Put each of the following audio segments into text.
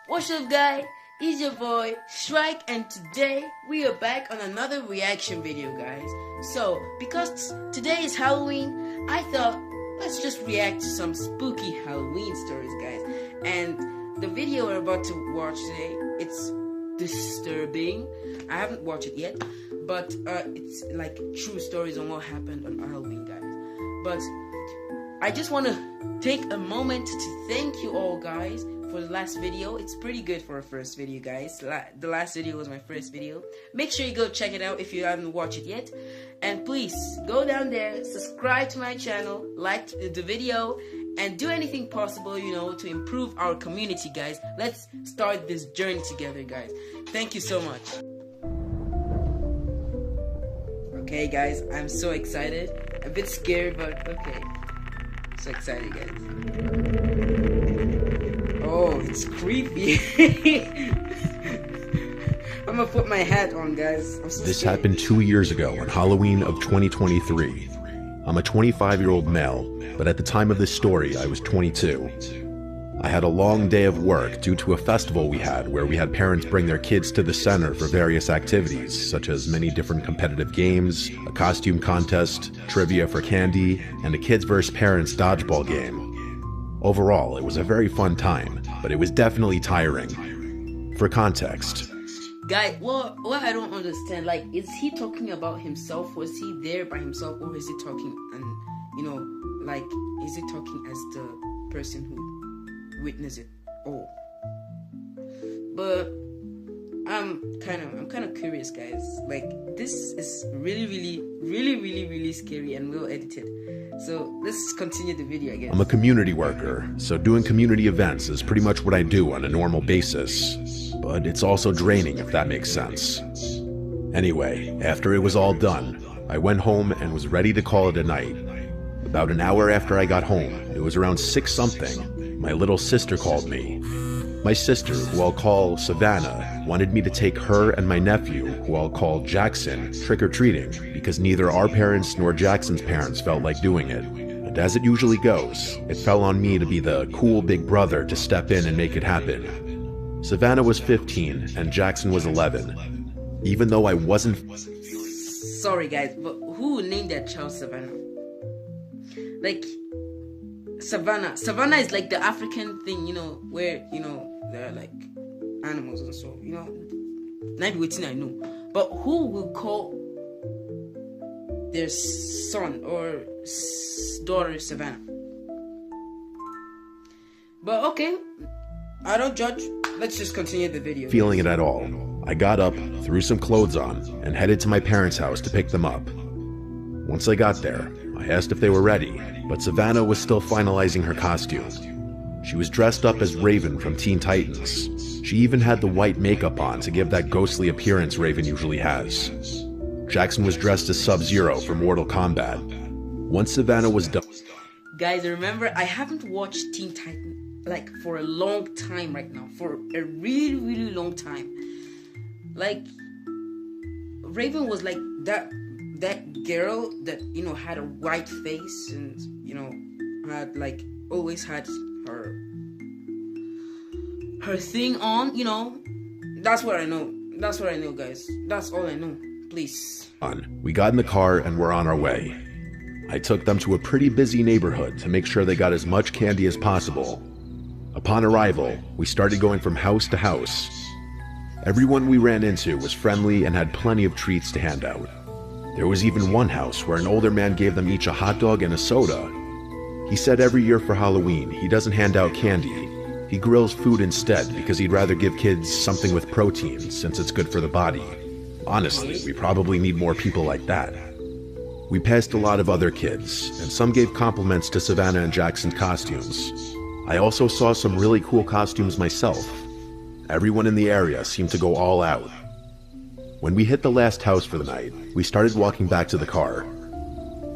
What's up, guys? It's your boy Shrike, and today we are back on another reaction video, guys. So, because today is Halloween, I thought let's just react to some spooky Halloween stories, guys. And the video we're about to watch today, it's disturbing. I haven't watched it yet, but it's like true stories on what happened on Halloween, guys. But I just want to take a moment to thank you all, guys, for the last video. It's pretty good for a first video, guys. The last video was my first video. Make sure you go check it out if you haven't watched it yet. And please go down there, subscribe to my channel, like the video, and do anything possible, to improve our community, guys. Let's start this journey together, guys. Thank you so much. Okay, guys, I'm so excited. A bit scared, but okay. So excited, guys. Oh, it's creepy. I'm gonna put my hat on, guys. This happened 2 years ago on Halloween of 2023. I'm a 25-year-old male, but at the time of this story, I was 22. I had a long day of work due to a festival we had where we had parents bring their kids to the center for various activities, such as many different competitive games, a costume contest, trivia for candy, and a kids vs. parents dodgeball game. Overall, it was a very fun time, but it was definitely tiring. For context, guy, what I don't understand, like, is he talking about himself? Was he there by himself, or is he talking, and like, is he talking as the person who witnessed it all? But I'm kind of curious, guys. Like, this is really scary and well edited. So let's continue the video, I guess. I'm a community worker, so doing community events is pretty much what I do on a normal basis. But it's also draining, if that makes sense. Anyway, after it was all done, I went home and was ready to call it a night. About an hour after I got home, it was around 6-something, my little sister called me. My sister, who I'll call Savannah, wanted me to take her and my nephew, who I'll call Jackson, trick-or-treating, because neither our parents nor Jackson's parents felt like doing it. And as it usually goes, it fell on me to be the cool big brother to step in and make it happen. Savannah was 15 and Jackson was 11. Even though I wasn't... Sorry, guys, but who named that child Savannah? Like, Savannah is like the African thing, where, there are like animals and so, not waiting, I know. But who will call their son or daughter Savannah? But okay, I don't judge. Let's just continue the video. Feeling it at all, I got up, threw some clothes on, and headed to my parents' house to pick them up. Once I got there, I asked if they were ready, but Savannah was still finalizing her costume. She was dressed up as Raven from Teen Titans. She even had the white makeup on to give that ghostly appearance Raven usually has. Jackson was dressed as Sub-Zero from Mortal Kombat. Once Savannah was done... Guys, remember, I haven't watched Teen Titans, like, for a long time right now. For a really long time. Like, Raven was like that girl that, had a white face and, had, like, always had her thing on, That's what I know. That's what I know, guys. That's all I know. Please. We got in the car and were on our way. I took them to a pretty busy neighborhood to make sure they got as much candy as possible. Upon arrival, we started going from house to house. Everyone we ran into was friendly and had plenty of treats to hand out. There was even one house where an older man gave them each a hot dog and a soda. He said every year for Halloween, he doesn't hand out candy. He grills food instead because he'd rather give kids something with protein since it's good for the body. Honestly, we probably need more people like that. We passed a lot of other kids, and some gave compliments to Savannah and Jackson's costumes. I also saw some really cool costumes myself. Everyone in the area seemed to go all out. When we hit the last house for the night, we started walking back to the car.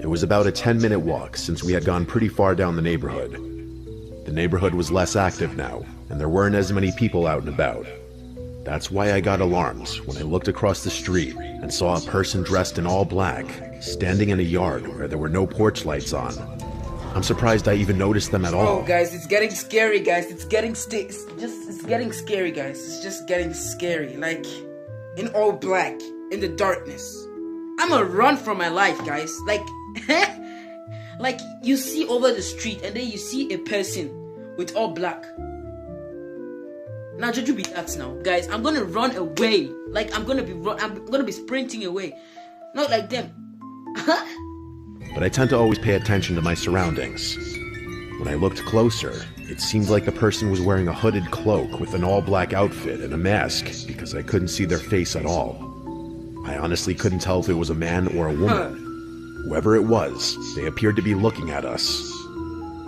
It was about a 10-minute walk since we had gone pretty far down the neighborhood. The neighborhood was less active now, and there weren't as many people out and about. That's why I got alarmed when I looked across the street and saw a person dressed in all black, standing in a yard where there were no porch lights on. I'm surprised I even noticed them at all. Oh, guys, it's getting scary, guys. It's getting scary, guys. It's just getting scary. Like, in all black, in the darkness. I'm gonna run for my life, guys. Like, like you see over the street, and then you see a person with all black. Now, Jojo be that now, guys. I'm gonna run away. Like, I'm gonna be sprinting away, not like them. But I tend to always pay attention to my surroundings. When I looked closer, it seemed like the person was wearing a hooded cloak with an all-black outfit and a mask because I couldn't see their face at all. I honestly couldn't tell if it was a man or a woman. Whoever it was, they appeared to be looking at us.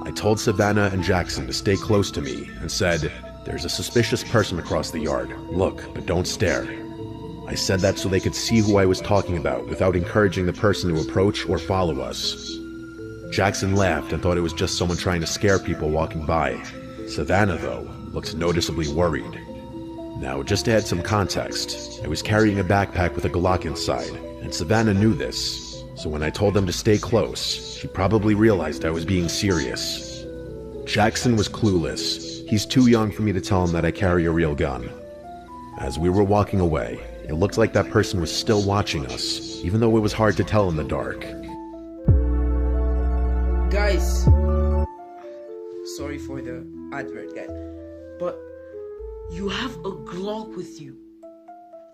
I told Savannah and Jackson to stay close to me and said, "There's a suspicious person across the yard. Look, but don't stare." I said that so they could see who I was talking about without encouraging the person to approach or follow us. Jackson laughed and thought it was just someone trying to scare people walking by. Savannah, though, looked noticeably worried. Now, just to add some context, I was carrying a backpack with a Glock inside, and Savannah knew this, so when I told them to stay close, she probably realized I was being serious. Jackson was clueless. He's too young for me to tell him that I carry a real gun. As we were walking away, it looked like that person was still watching us, even though it was hard to tell in the dark. Guys, sorry for the advert, guys, but you have a Glock with you,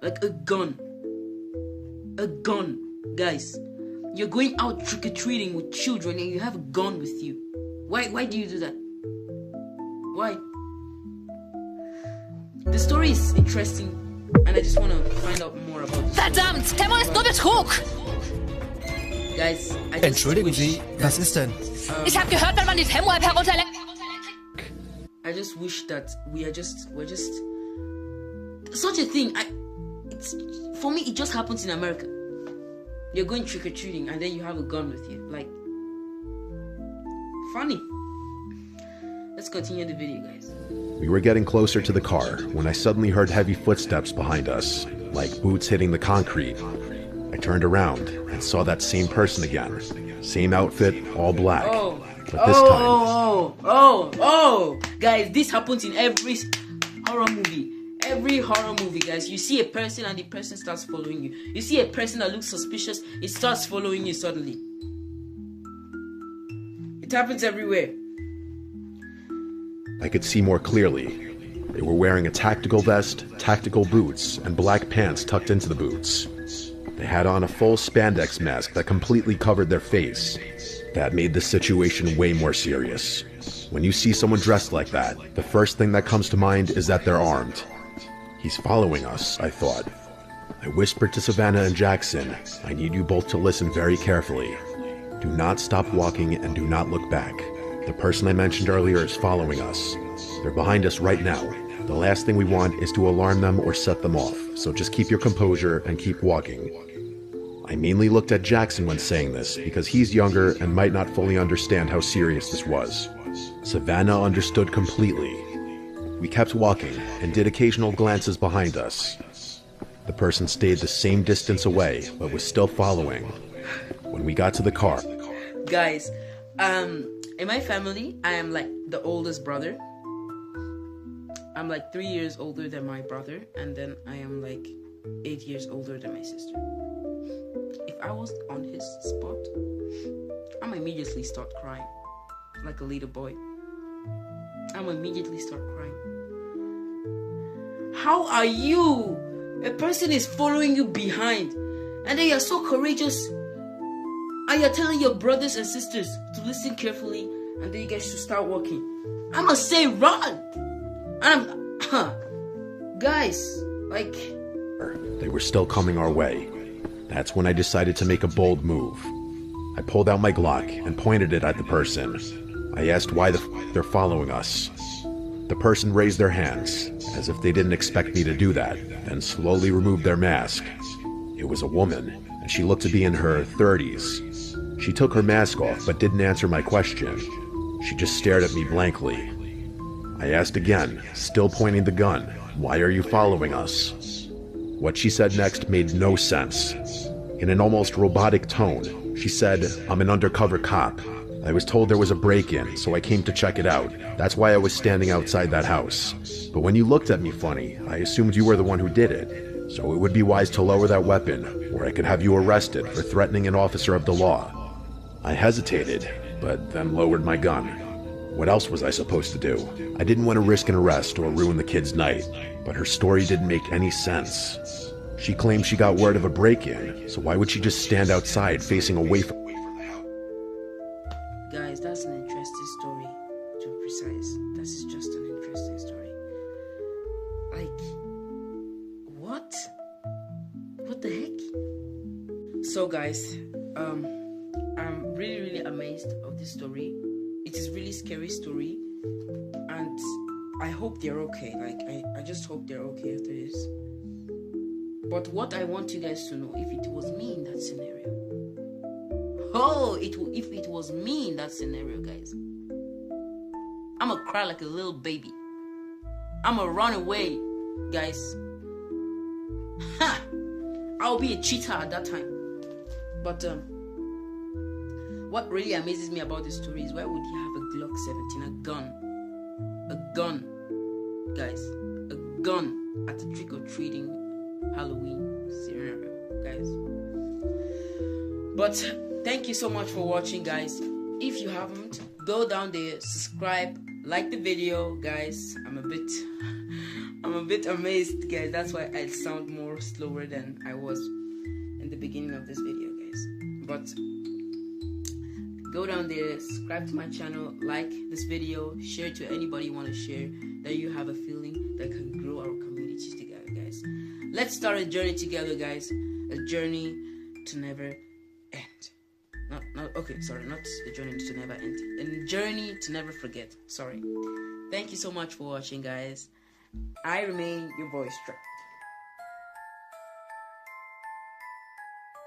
like a gun, guys. You're going out trick-or-treating with children and you have a gun with you. Why do you do that? Why? The story is interesting. And I just want to find out more about this. Verdammt, der Mann ist nur Betrug! Guys, I just Entschuldigen Sie, was ist denn? Ich habe gehört, wenn man die Femo-App herunterlädt... I just wish that we're just such a thing. It's for me, it just happens in America. You're going trick-or-treating and then you have a gun with you. Like, funny. Let's continue the video, guys. We were getting closer to the car when I suddenly heard heavy footsteps behind us, like boots hitting the concrete. I turned around and saw that same person again. Same outfit, all black. But this time... Guys, this happens in every horror movie. Every horror movie, guys. You see a person and the person starts following you. You see a person that looks suspicious, it starts following you suddenly. It happens everywhere. I could see more clearly. They were wearing a tactical vest, tactical boots, and black pants tucked into the boots. They had on a full spandex mask that completely covered their face. That made the situation way more serious. When you see someone dressed like that, the first thing that comes to mind is that they're armed. He's following us, I thought. I whispered to Savannah and Jackson, "I need you both to listen very carefully. Do not stop walking and do not look back. The person I mentioned earlier is following us. They're behind us right now. The last thing we want is to alarm them or set them off, so just keep your composure and keep walking." I mainly looked at Jackson when saying this because he's younger and might not fully understand how serious this was. Savannah understood completely. We kept walking and did occasional glances behind us. The person stayed the same distance away, but was still following. When we got to the car... Guys, in my family, I am like the oldest brother. I'm like 3 years older than my brother, and then I am like 8 years older than my sister. If I was on his spot, I'm immediately start crying, like a little boy. I'm immediately start crying. How are you? A person is following you behind, and then you're so courageous. And you're telling your brothers and sisters to listen carefully, and then you guys should start walking. I must say run! And guys, like... They were still coming our way. That's when I decided to make a bold move. I pulled out my Glock and pointed it at the person. I asked why they're following us. The person raised their hands, as if they didn't expect me to do that, then slowly removed their mask. It was a woman, and she looked to be in her 30s. She took her mask off, but didn't answer my question. She just stared at me blankly. I asked again, still pointing the gun, "Why are you following us?" What she said next made no sense. In an almost robotic tone, she said, "I'm an undercover cop. I was told there was a break-in, so I came to check it out. That's why I was standing outside that house. But when you looked at me funny, I assumed you were the one who did it. So it would be wise to lower that weapon, or I could have you arrested for threatening an officer of the law. I hesitated, but then lowered my gun. What else was I supposed to do? I didn't want to risk an arrest or ruin the kid's night, but her story didn't make any sense. She claimed she got word of a break-in, so why would she just stand outside facing away from the house? Guys, that's an interesting story, to be precise. This is just an interesting story. Like, what? What the heck? So guys, I'm really amazed of this story. It is really scary story, and I hope they're okay. Like, I just hope they're okay after this. But what I want you guys to know, if it was me in that scenario, if it was me in that scenario, guys, I'ma cry like a little baby. I'ma run away, guys. Ha! I'll be a cheater at that time. But what really amazes me about this story is, why would you have a Glock 17, a gun, guys, a gun at a trick-or-treating Halloween scenario, guys? But thank you so much for watching, guys. If you haven't, go down there, subscribe, like the video, guys. I'm a bit amazed, guys. That's why I sound more slower than I was in the beginning of this video, guys. But go down there, subscribe to my channel, like this video, share it to anybody you want to share, that you have a feeling that can grow our communities together, guys. Let's start a journey together, guys. A journey to never end. Not a journey to never end. A journey to never forget. Sorry. Thank you so much for watching, guys. I remain your boy Struck.